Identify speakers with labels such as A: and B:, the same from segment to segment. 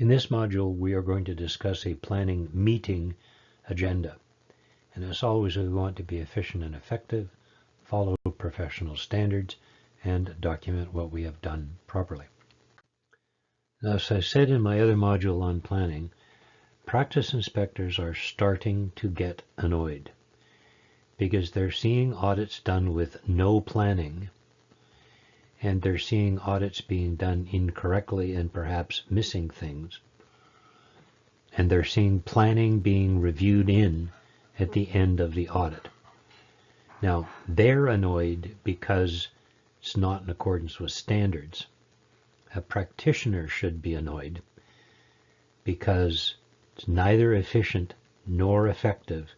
A: In this module, we are going to discuss a planning meeting agenda. And as always, we want to be efficient and effective, follow professional standards, and document what we have done properly. Now, as I said in my other module on planning, practice inspectors are starting to get annoyed because they're seeing audits done with no planning, and they're seeing audits being done incorrectly and perhaps missing things. And they're seeing planning being reviewed at the end of the audit. Now, they're annoyed because it's not in accordance with standards. A practitioner should be annoyed because it's neither efficient nor effective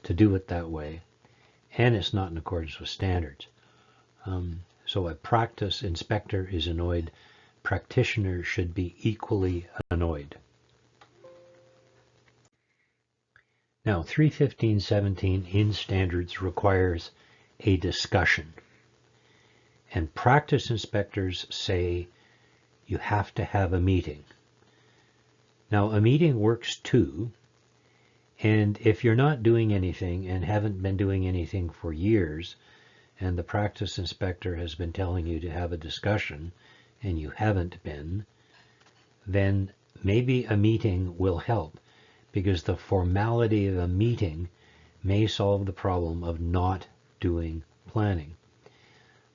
A: to do it that way, and it's not in accordance with standards. So a practice inspector is annoyed. Practitioners should be equally annoyed. Now, 315.17 in standards requires a discussion. And practice inspectors say you have to have a meeting. Now, a meeting works too. And if you're not doing anything and haven't been doing anything for years, and the practice inspector has been telling you to have a discussion, and you haven't been, then maybe a meeting will help, because the formality of a meeting may solve the problem of not doing planning.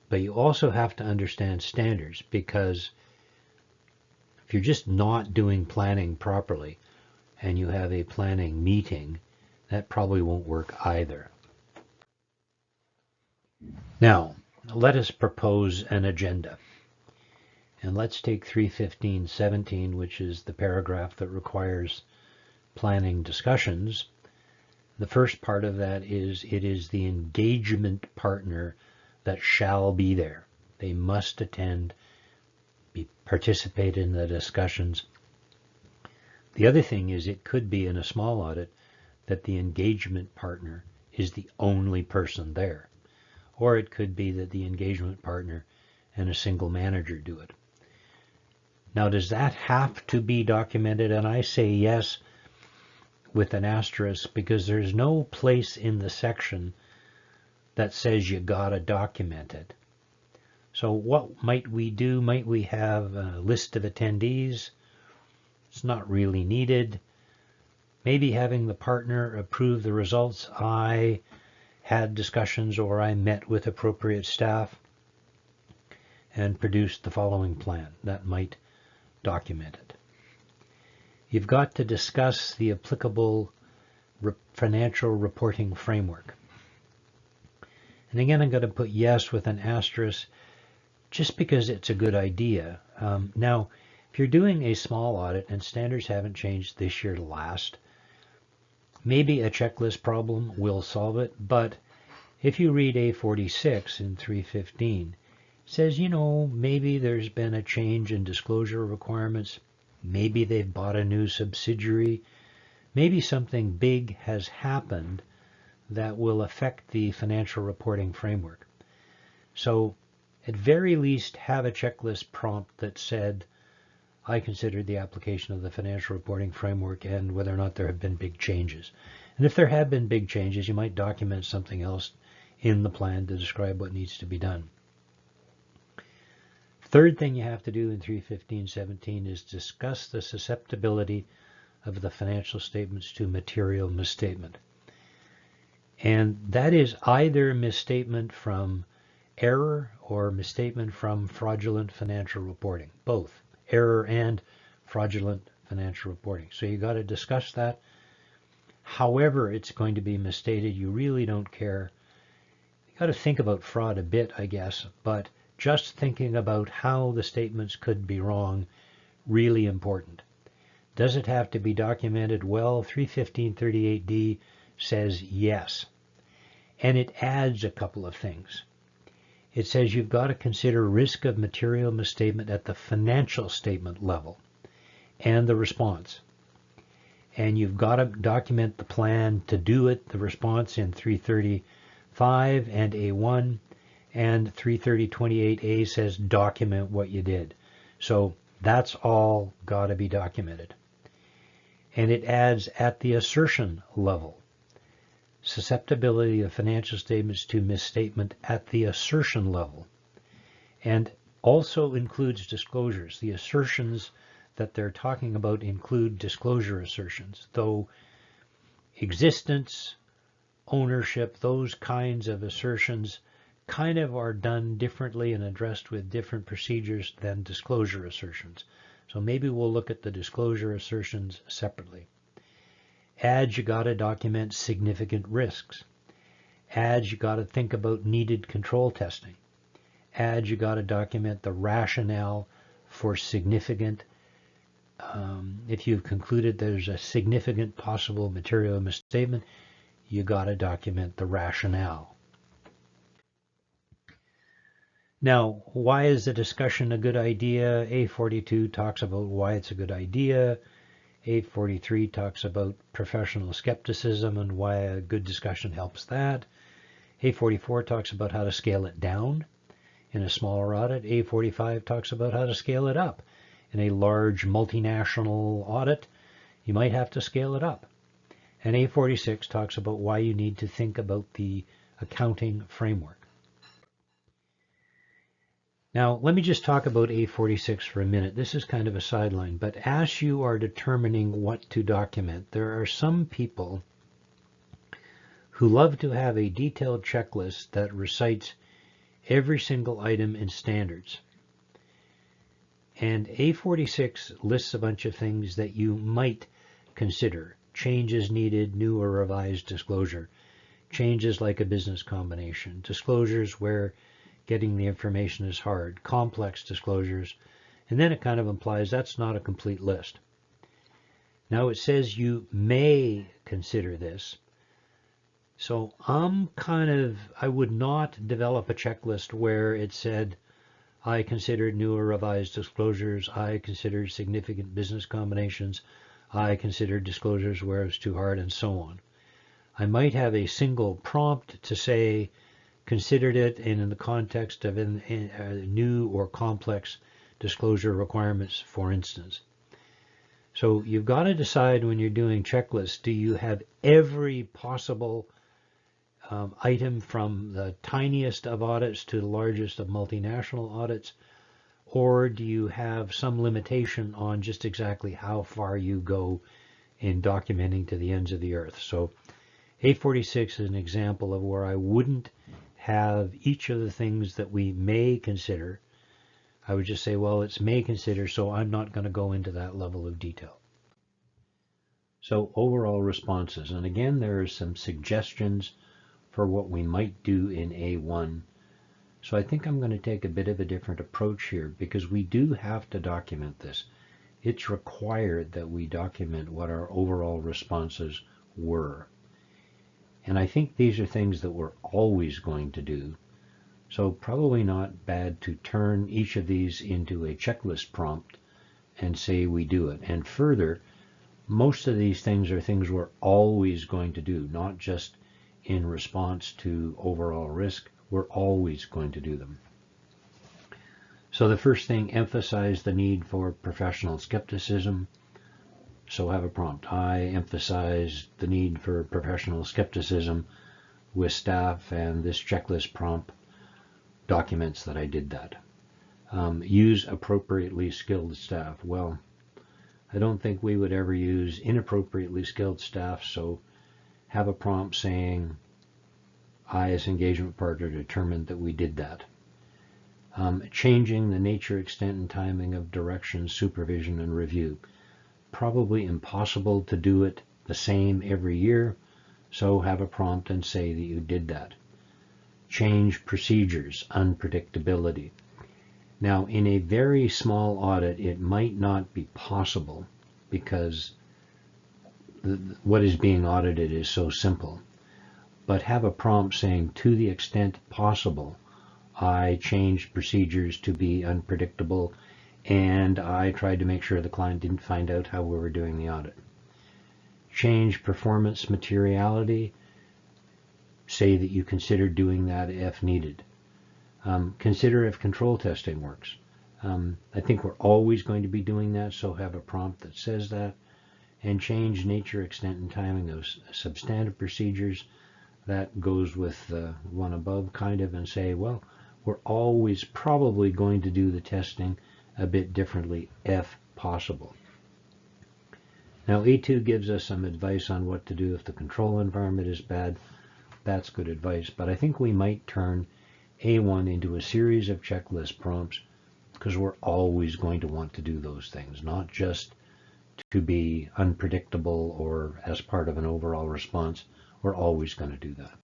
A: But you also have to understand standards, because if you're just not doing planning properly and you have a planning meeting, that probably won't work either. Now, let us propose an agenda. And let's take 315.17, which is the paragraph that requires planning discussions. The first part of that is it is the engagement partner that shall be there. They must attend, participate in the discussions. The other thing is it could be in a small audit that the engagement partner is the only person there. Or it could be that the engagement partner and a single manager do it. Now, does that have to be documented? And I say yes with an asterisk, because there's no place in the section that says you gotta document it. So what might we do? Might we have a list of attendees? It's not really needed. Maybe having the partner approve the results. I had discussions, or I met with appropriate staff and produced the following plan. That might document it. You've got to discuss the applicable financial reporting framework. And again, I'm going to put yes with an asterisk just because it's a good idea. Now, if you're doing a small audit and standards haven't changed this year to last, maybe a checklist problem will solve it, but if you read A46 in 315, it says, maybe there's been a change in disclosure requirements, maybe they've bought a new subsidiary, maybe something big has happened that will affect the financial reporting framework. So at very least have a checklist prompt that said, I considered the application of the financial reporting framework and whether or not there have been big changes. And if there have been big changes, you might document something else in the plan to describe what needs to be done. Third thing you have to do in 315.17 is discuss the susceptibility of the financial statements to material misstatement. And that is either misstatement from error or misstatement from fraudulent financial reporting, both error and fraudulent financial reporting. So you got to discuss that. However it's going to be misstated, you really don't care. You got to think about fraud a bit, I guess, but just thinking about how the statements could be wrong, really important. Does it have to be documented? Well, 315.38D says yes. And it adds a couple of things. It says you've got to consider risk of material misstatement at the financial statement level and the response. And you've got to document the plan to do it, the response in 335 and A1, and 330.28A says document what you did. So That's all got to be documented. And it adds at the assertion level. Susceptibility of financial statements to misstatement at the assertion level. And also includes disclosures. The assertions that they're talking about include disclosure assertions, though existence, ownership, those kinds of assertions kind of are done differently and addressed with different procedures than disclosure assertions. So maybe we'll look at the disclosure assertions separately. Adds, you got to document significant risks. Adds, you got to think about needed control testing. Adds, you got to document the rationale for significant. If you've concluded there's a significant possible material misstatement, you got to document the rationale. Now, why is the discussion a good idea? A42 talks about why it's a good idea. A43 talks about professional skepticism and why a good discussion helps that. A44 talks about how to scale it down in a smaller audit. A45 talks about how to scale it up. In a large multinational audit, you might have to scale it up. And A46 talks about why you need to think about the accounting framework. Now, let me just talk about A46 for a minute. This is kind of a sideline, but as you are determining what to document, there are some people who love to have a detailed checklist that recites every single item in standards. And A46 lists a bunch of things that you might consider. Changes needed, new or revised disclosure. Changes like a business combination. Disclosures where getting the information is hard. Complex disclosures. And then it kind of implies that's not a complete list. Now it says you may consider this. So I would not develop a checklist where it said, I considered new or revised disclosures, I considered significant business combinations, I considered disclosures where it was too hard, and so on. I might have a single prompt to say, considered it, and in the context of new or complex disclosure requirements, for instance. So you've got to decide when you're doing checklists, do you have every possible item from the tiniest of audits to the largest of multinational audits, or do you have some limitation on just exactly how far you go in documenting to the ends of the earth? So A46 is an example of where I wouldn't have each of the things that we may consider. I would just say, well, it's may consider, so I'm not going to go into that level of detail. So overall responses, and again, there are some suggestions for what we might do in A1. So I think I'm going to take a bit of a different approach here because we do have to document this. It's required that we document what our overall responses were. And I think these are things that we're always going to do. So probably not bad to turn each of these into a checklist prompt and say we do it. And further, most of these things are things we're always going to do, not just in response to overall risk. We're always going to do them. So the first thing, emphasize the need for professional skepticism. So have a prompt. I emphasize the need for professional skepticism with staff, and this checklist prompt documents that I did that. Use appropriately skilled staff. Well, I don't think we would ever use inappropriately skilled staff, so have a prompt saying, I as engagement partner determined that we did that. Changing the nature, extent, and timing of direction, supervision, and review. Probably impossible to do it the same every year, so have a prompt and say that you did that. Change procedures, unpredictability. Now, in a very small audit, it might not be possible because what is being audited is so simple. But have a prompt saying, to the extent possible, I changed procedures to be unpredictable, and I tried to make sure the client didn't find out how we were doing the audit. Change performance materiality. Say that you consider doing that if needed. Consider if control testing works. I think we're always going to be doing that, so have a prompt that says that. And change nature, extent, and timing of substantive procedures. That goes with the one above kind of, and say, well, we're always probably going to do the testing a bit differently if possible. Now A2 gives us some advice on what to do if the control environment is bad. That's good advice, but I think we might turn A1 into a series of checklist prompts, because we're always going to want to do those things, not just to be unpredictable or as part of an overall response. We're always going to do that.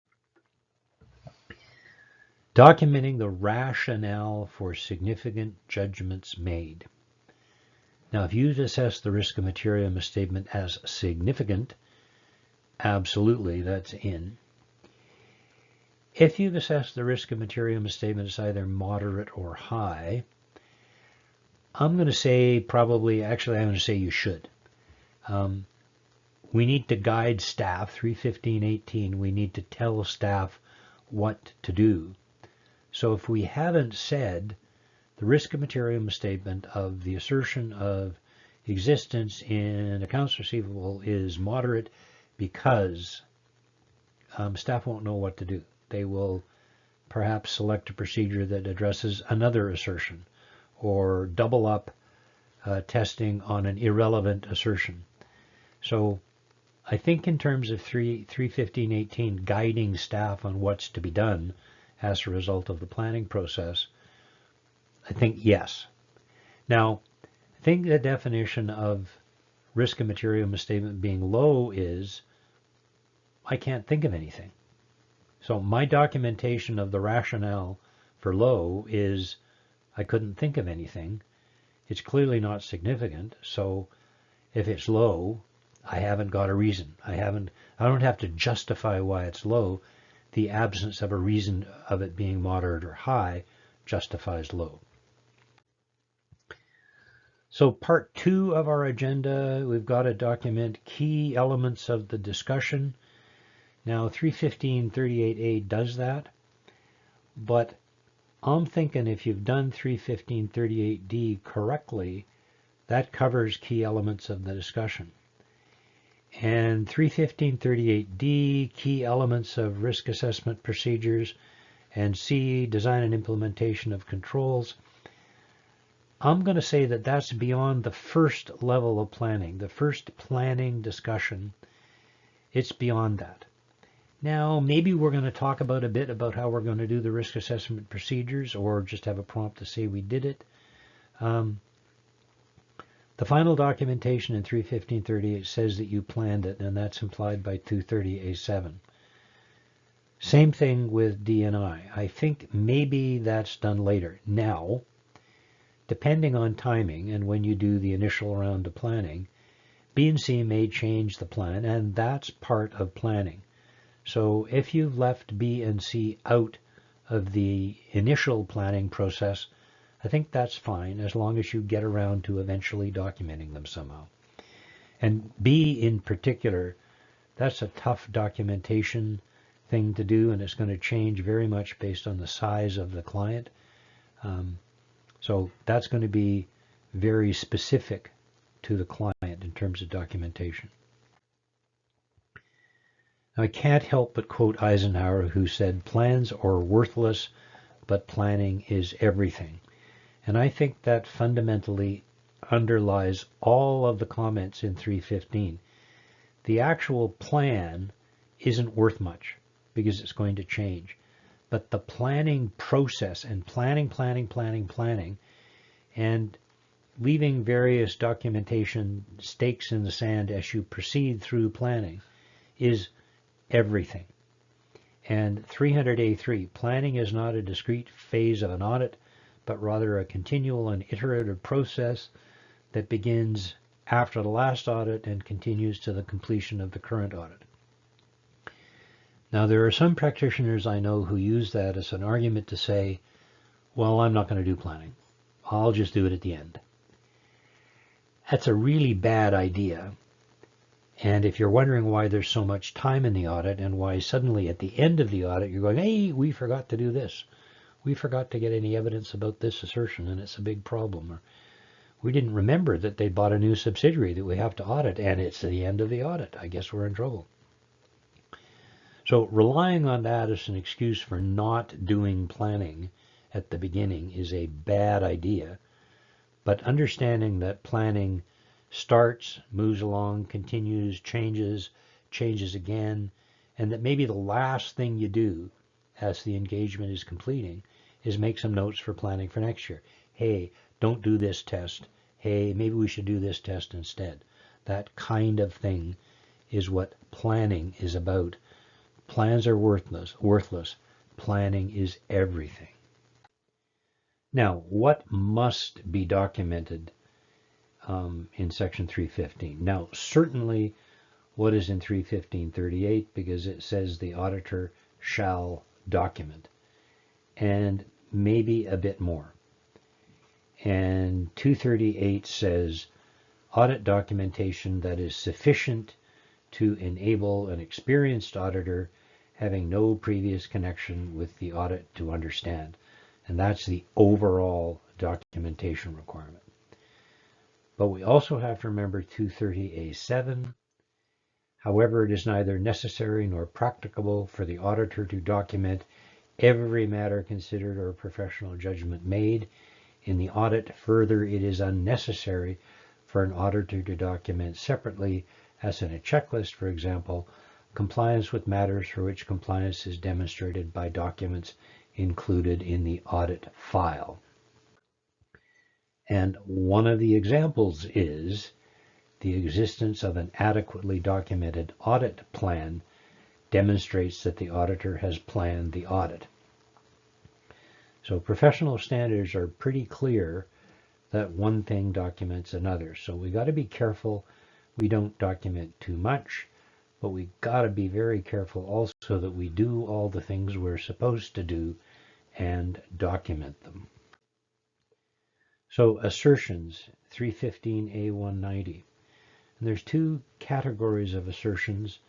A: Documenting the rationale for significant judgments made. Now, if you've assessed the risk of material misstatement as significant, absolutely, that's in. If you've assessed the risk of material misstatement as either moderate or high, I'm going to say probably, actually I'm going to say you should. We need to guide staff, 315.18, we need to tell staff what to do. So if we haven't said the risk of material misstatement of the assertion of existence in accounts receivable is moderate because staff won't know what to do. They will perhaps select a procedure that addresses another assertion or double up testing on an irrelevant assertion. So I think in terms of 315.18 guiding staff on what's to be done as a result of the planning process, I think yes. Now, I think the definition of risk of material misstatement being low is I can't think of anything. So my documentation of the rationale for low is I couldn't think of anything. It's clearly not significant. So if it's low, I haven't got a reason. I don't have to justify why it's low. The absence of a reason of it being moderate or high justifies low. So part 2 of our agenda, we've got to document key elements of the discussion. Now 315.38a does that, but I'm thinking if you've done 315.38d correctly, that covers key elements of the discussion. And 315.38d, key elements of risk assessment procedures, and C, design and implementation of controls. I'm going to say that that's beyond the first level of planning, the first planning discussion. It's beyond that. Now, maybe we're going to talk about a bit about how we're going to do the risk assessment procedures, or just have a prompt to say we did it. The final documentation in 315.38 says that you planned it, and that's implied by 230A7. Same thing with D&I. I think maybe that's done later. Now, depending on timing and when you do the initial round of planning, B and C may change the plan, and that's part of planning. So if you've left B and C out of the initial planning process, I think that's fine, as long as you get around to eventually documenting them somehow. And B in particular, that's a tough documentation thing to do, and it's going to change very much based on the size of the client. So that's going to be very specific to the client in terms of documentation. Now, I can't help but quote Eisenhower, who said, "Plans are worthless, but planning is everything." And I think that fundamentally underlies all of the comments in 315. The actual plan isn't worth much because it's going to change. But the planning process and planning, and leaving various documentation stakes in the sand as you proceed through planning is everything. And 300A3, planning is not a discrete phase of an audit, but rather a continual and iterative process that begins after the last audit and continues to the completion of the current audit. Now, there are some practitioners I know who use that as an argument to say, well, I'm not going to do planning. I'll just do it at the end. That's a really bad idea. And if you're wondering why there's so much time in the audit and why suddenly at the end of the audit you're going, hey, we forgot to do this. we forgot to get any evidence about this assertion and it's a big problem. Or we didn't remember that they bought a new subsidiary that we have to audit and it's the end of the audit. I guess we're in trouble. So relying on that as an excuse for not doing planning at the beginning is a bad idea. But understanding that planning starts, moves along, continues, changes again, and that maybe the last thing you do as the engagement is completing is make some notes for planning for next year. Hey, don't do this test. Hey, maybe we should do this test instead. That kind of thing is what planning is about. Plans are worthless. Planning is everything. Now, what must be documented in Section 315? Now, certainly what is in 315.38, because it says the auditor shall document, and maybe a bit more. And 238 says audit documentation that is sufficient to enable an experienced auditor having no previous connection with the audit to understand. And that's the overall documentation requirement. But we also have to remember 230A7. However, it is neither necessary nor practicable for the auditor to document every matter considered or professional judgment made in the audit. Further, it is unnecessary for an auditor to document separately, as in a checklist, for example, compliance with matters for which compliance is demonstrated by documents included in the audit file. And one of the examples is the existence of an adequately documented audit plan demonstrates that the auditor has planned the audit. So professional standards are pretty clear that one thing documents another. So we got to be careful we don't document too much, but we got to be very careful also that we do all the things we're supposed to do and document them. So assertions, 315A190. And there's two categories of assertions: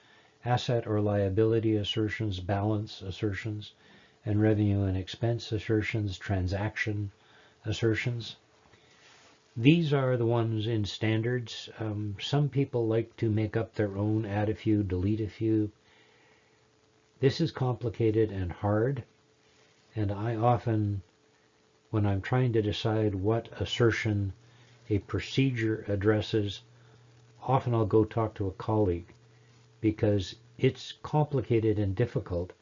A: asset or liability assertions, balance assertions, and revenue and expense assertions, transaction assertions. These are the ones in standards. Some people like to make up their own, add a few, delete a few. This is complicated and hard, and I often, when I'm trying to decide what assertion a procedure addresses, often I'll go talk to a colleague because it's complicated and difficult,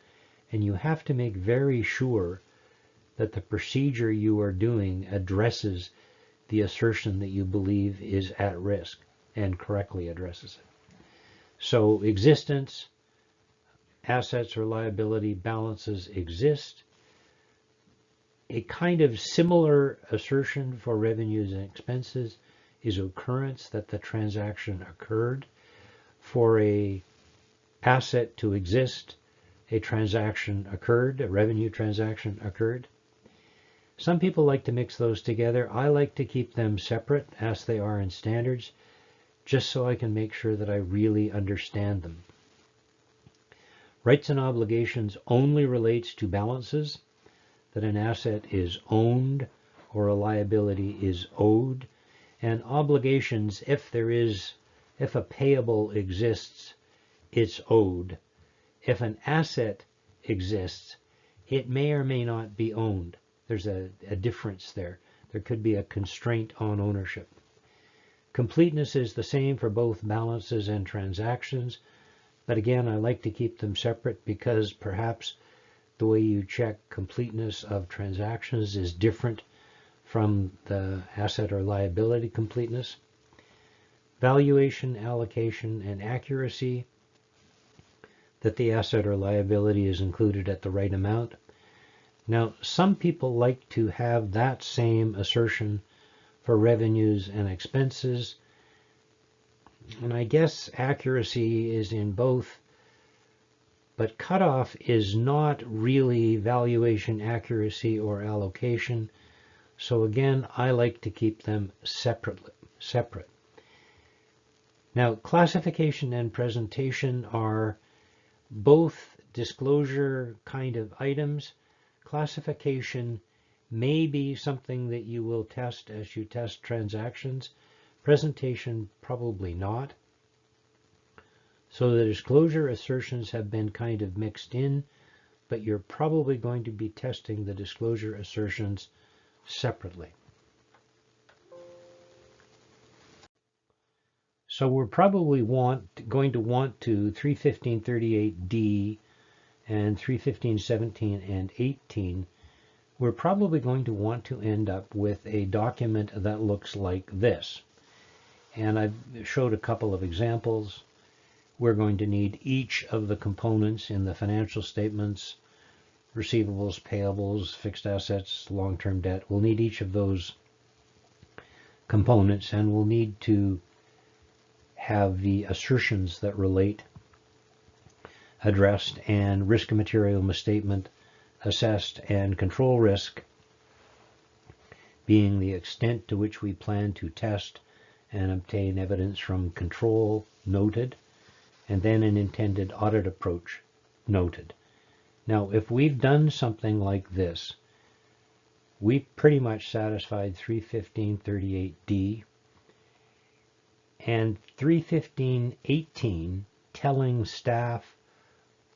A: and you have to make very sure that the procedure you are doing addresses the assertion that you believe is at risk and correctly addresses it. So existence, assets or liability balances exist. A kind of similar assertion for revenues and expenses is occurrence, that the transaction occurred. For a asset to exist, a transaction occurred, a revenue transaction occurred. Some people like to mix those together. I like to keep them separate as they are in standards, just so I can make sure that I really understand them. Rights and obligations only relates to balances, that an asset is owned or a liability is owed, and obligations, if a payable exists, it's owed. If an asset exists, it may or may not be owned. There's a difference there. There could be a constraint on ownership. Completeness is the same for both balances and transactions, but again, I like to keep them separate because perhaps the way you check completeness of transactions is different from the asset or liability completeness. Valuation, allocation, and accuracy, that the asset or liability is included at the right amount. Now, some people like to have that same assertion for revenues and expenses, and I guess accuracy is in both, but cutoff is not really valuation accuracy or allocation. So again, I like to keep them separate. Now, classification and presentation are both disclosure kind of items. Classification may be something that you will test as you test transactions. Presentation, probably not. So the disclosure assertions have been kind of mixed in, but you're probably going to be testing the disclosure assertions separately. So we're probably going to want to 315.38D and 315.17 and 18. We're probably going to want to end up with a document that looks like this. And I've showed a couple of examples. We're going to need each of the components in the financial statements, receivables, payables, fixed assets, long-term debt. We'll need each of those components, and we'll need to have the assertions that relate addressed, and risk and material misstatement assessed, and control risk being the extent to which we plan to test and obtain evidence from control noted, and then an intended audit approach noted. Now, if we've done something like this, we've pretty much satisfied 315.38D and 315.18, telling staff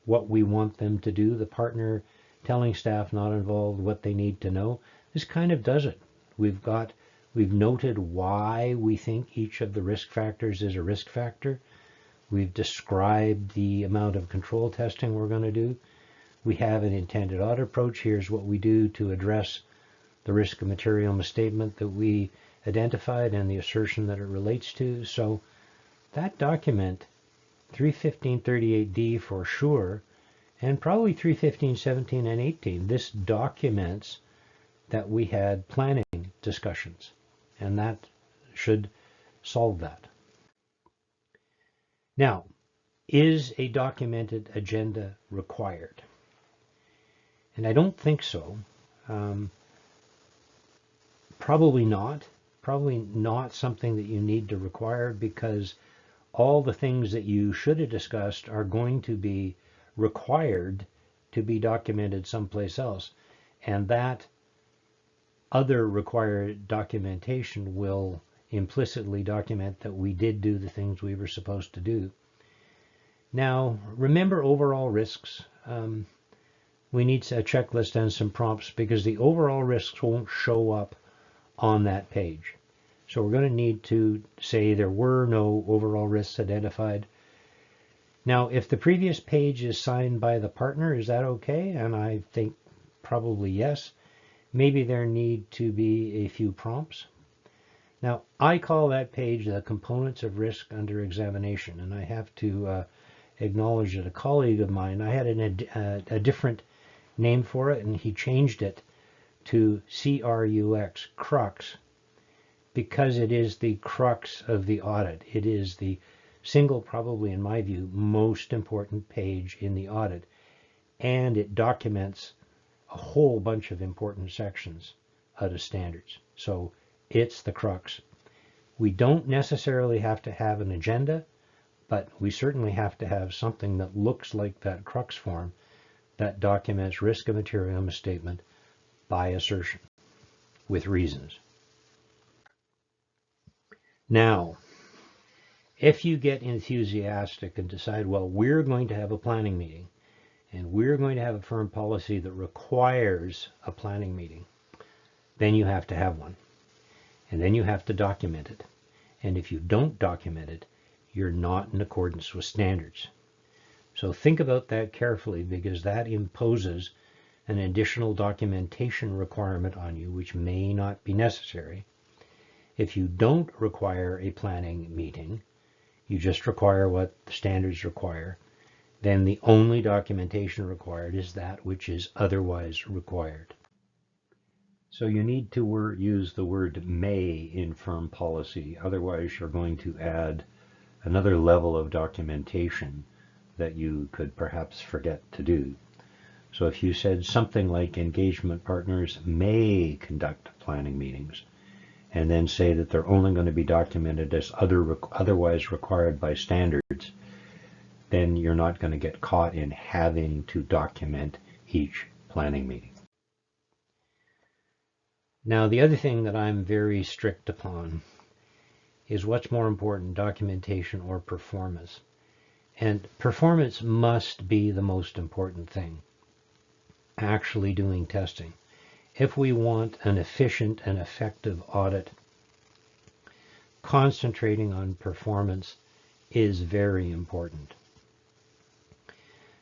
A: what we want them to do, the partner telling staff not involved what they need to know. This kind of does it. We've noted why we think each of the risk factors is a risk factor. We've described the amount of control testing we're going to do. We have an intended audit approach. Here's what we do to address the risk of material misstatement that we identified and the assertion that it relates to. So that document, 315.38D for sure, and probably 315.17 and 18, this documents that we had planning discussions, and that should solve that. Now, is a documented agenda required? And I don't think so. Probably not. Probably not something that you need to require, because all the things that you should have discussed are going to be required to be documented someplace else. And that other required documentation will implicitly document that we did do the things we were supposed to do. Now, remember overall risks. We need a checklist and some prompts, because the overall risks won't show up on that page. So we're going to need to say there were no overall risks identified. Now, if the previous page is signed by the partner, is that okay? And I think probably yes. Maybe there need to be a few prompts. Now, I call that page the components of risk under examination, and I have to acknowledge that a colleague of mine, I had a different name for it, and he changed it to CRUX, crux, because it is the crux of the audit. It is the single, probably in my view, most important page in the audit, and it documents a whole bunch of important sections out of standards. So it's the crux. We don't necessarily have to have an agenda, but we certainly have to have something that looks like that crux form that documents risk of material misstatement by assertion with reasons. Now, if you get enthusiastic and decide, well, we're going to have a planning meeting, and we're going to have a firm policy that requires a planning meeting, then you have to have one. And then you have to document it. And if you don't document it, you're not in accordance with standards. So think about that carefully, because that imposes an additional documentation requirement on you, which may not be necessary. If you don't require a planning meeting, you just require what the standards require, then the only documentation required is that which is otherwise required. So you need to use the word may in firm policy, otherwise you're going to add another level of documentation that you could perhaps forget to do. So if you said something like engagement partners may conduct planning meetings, and then say that they're only going to be documented as otherwise required by standards, then you're not going to get caught in having to document each planning meeting. Now, the other thing that I'm very strict upon is what's more important, documentation or performance. And performance must be the most important thing, actually doing testing. If we want an efficient and effective audit, concentrating on performance is very important.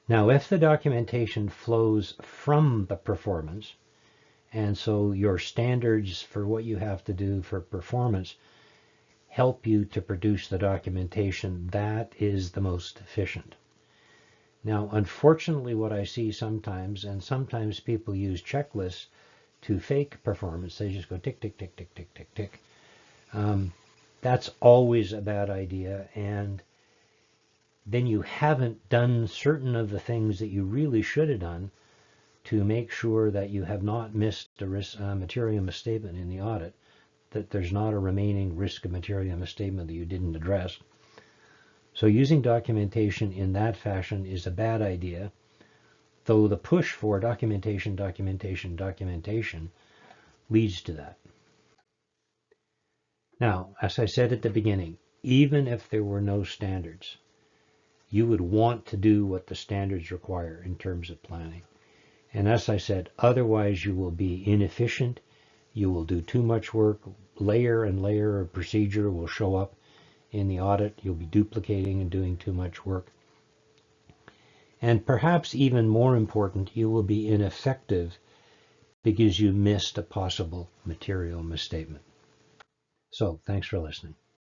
A: Now, if the documentation flows from the performance, and so your standards for what you have to do for performance help you to produce the documentation, that is the most efficient. Now, unfortunately, what I see sometimes, and sometimes people use checklists to fake performance, they just go tick, tick, tick, tick, tick, tick, tick. That's always a bad idea, and then you haven't done certain of the things that you really should have done to make sure that you have not missed a material misstatement in the audit, that there's not a remaining risk of material misstatement that you didn't address. So using documentation in that fashion is a bad idea, though the push for documentation, documentation, documentation leads to that. Now, as I said at the beginning, even if there were no standards, you would want to do what the standards require in terms of planning. And as I said, otherwise you will be inefficient, you will do too much work, layer and layer of procedure will show up in the audit, you'll be duplicating and doing too much work. And perhaps even more important, you will be ineffective because you missed a possible material misstatement. So, thanks for listening.